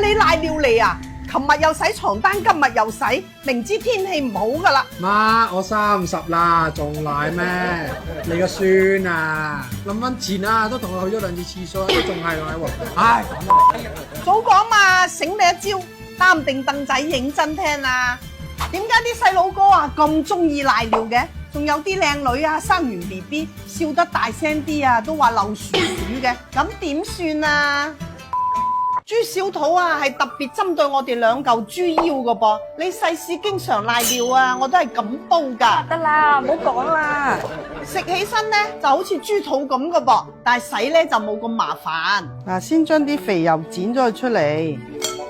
你賴尿嚟啊！琴日又洗床單，今日又洗，明知天氣唔好噶啦。媽，我30啦，仲賴咩？你個孫啊，諗翻前啊，都同佢去咗2次廁所，都仲係賴喎。唉，早講嘛，醒你一招，擔定凳仔認真聽啊！點解啲細佬哥啊咁中意賴尿嘅？仲有啲靚女啊，生完 BB 笑得大聲啲啊，都話漏鼠鼠嘅，咁點算啊？豬小肚啊，係特別針對我哋2嚿豬腰噶噃。你細時經常賴尿啊，我都係咁煲噶。得啦，唔好講啦。食起身呢就好似豬肚咁噶噃，但係洗呢就冇咁麻煩。嗱，先將啲肥油剪咗佢出嚟。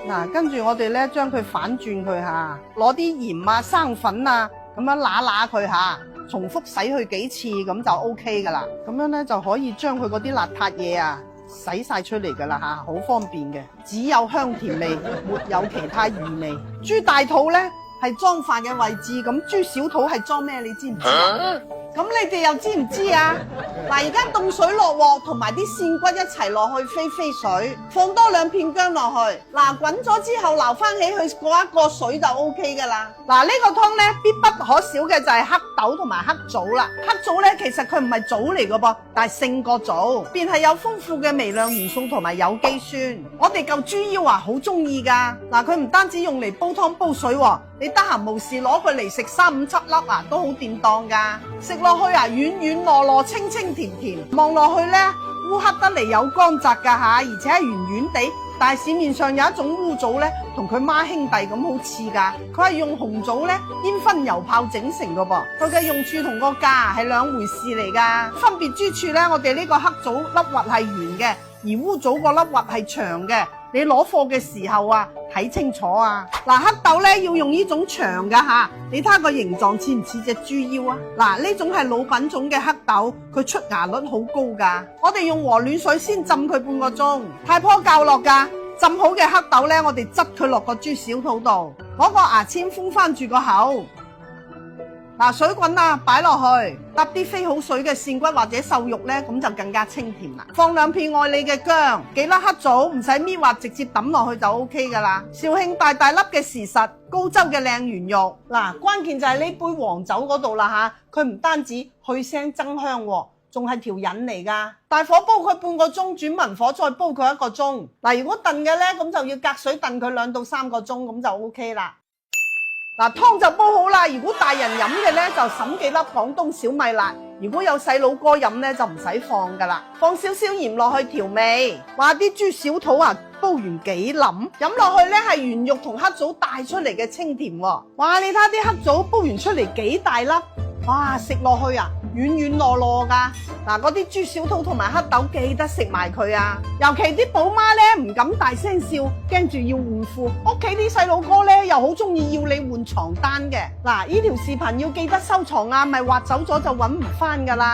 嗱，跟住我哋呢將佢反轉佢下，攞啲鹽啊、生粉啊咁樣揦佢下，重複洗佢幾次咁就 OK 噶啦。咁樣呢就可以將佢嗰啲邋遢嘢啊洗晒出嚟噶啦吓，好方便嘅，只有香甜味，沒有其他異味。豬大肚呢係裝飯嘅位置，咁豬小肚係裝咩？你知唔知啊？咁你哋又知唔知啊？嗱，而家凍水落鑊，同埋啲扇骨一齊落去飛水，放多2片薑落去。嗱，滾咗之後撈翻起去過一過水就 OK 噶啦。嗱，呢個湯呢必不可少嘅就係黑豆同埋黑棗啦。黑棗呢其實佢唔係棗嚟噶噃，但係勝過棗，便係有豐富嘅微量元素同埋有機酸。我哋嚿豬腰啊好中意噶。嗱，佢唔單止用嚟煲湯煲水喎，你得閒無事攞佢嚟食3、5、7粒啊，都好掂當噶。食落去啊，軟軟糯糯、清清甜甜，望落去呢，烏黑得嚟有乾澤噶吓，而且係圓圓地。但係市面上有一種烏棗呢，同佢孖兄弟咁好似噶，佢係用紅棗呢煙熏油泡整成噶噃，佢嘅用處同個價係2回事嚟噶。分別之處呢，我哋呢個黑棗粒核係圓嘅，而烏棗個粒核係長嘅。你攞貨嘅時候啊，睇清楚啊！嗱，黑豆呢要用呢種長嘅吓，你睇下個形狀似唔似隻豬腰啊？嗱，呢種係老品種嘅黑豆，佢出芽率好高噶。我哋用和暖水先浸佢半個鐘，太婆教落噶。浸好嘅黑豆呢，我哋執佢落個豬小肚度，攞個牙籤封翻住個口。嗱，水滾啊，擺落去，搭啲飛好水嘅扇骨或者瘦肉呢，咁就更加清甜啦。放2片愛你嘅薑，幾粒黑棗，唔使搣滑，直接抌落去就 OK 噶啦。紹興大大粒嘅時實，高州嘅靚圓肉。嗱，關鍵就係呢杯黃酒嗰度啦吓，佢唔單止去腥增香，仲係條引嚟噶。大火煲佢半個鐘，轉文火再煲佢1個鐘。嗱，如果燉嘅呢，咁就要隔水燉佢2到3個鐘，咁就 OK 啦。嗱，湯就煲好啦。如果大人飲嘅呢，就揼幾粒廣東小米辣；如果有細佬哥飲呢，就唔使放噶啦。放少少鹽落去調味。哇，啲豬小肚啊，煲完幾腍，飲落去呢係原肉同黑棗帶出嚟嘅清甜喎。哇，你睇下啲黑棗煲完出嚟幾大粒，哇，食落去啊軟軟糯糯噶。嗱，嗰啲豬小肚同埋黑豆記得食埋佢啊！尤其啲寶媽呢，唔敢大聲笑，驚住要換褲。屋企啲細佬哥呢，又好中意要你換床單嘅。嗱，呢條視頻要記得收藏啊，咪劃走咗就揾唔返噶啦。